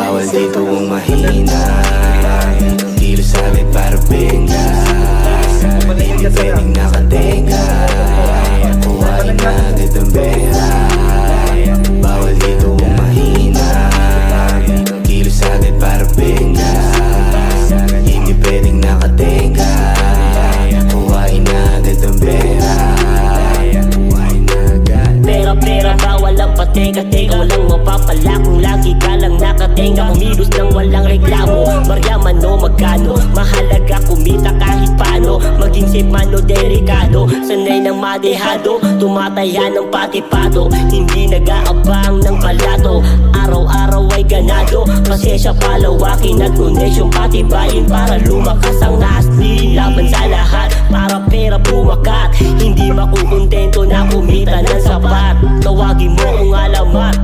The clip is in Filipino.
Bawal dito ang mahina, kilos agad para benga. Hindi pwedeng nakatenga, kuhain na agad ang pera. Bawal dito ang mahina, kilos agad para benga. Hindi pwedeng nakatenga, kuhain na agad ang pera. Pera, bawal ang pateka-teka. Walang mapapala kung lagi ka lang nakatenga. Kumilos nang walang reklamo, maryaman o magkano. Mahalaga kumita kahit paano, maging safe man o delikado. Sanay ng madehado, tumataya ng patipado. Hindi nag-aabang ng palato, araw-araw ay ganado. Pasensya palawakin at koneksyon patibayin para lumakas ang asli. Laban sa lahat, para pera bumakat. Hindi makukontento na kumita ng sapat. Tawagin mo kung alamat.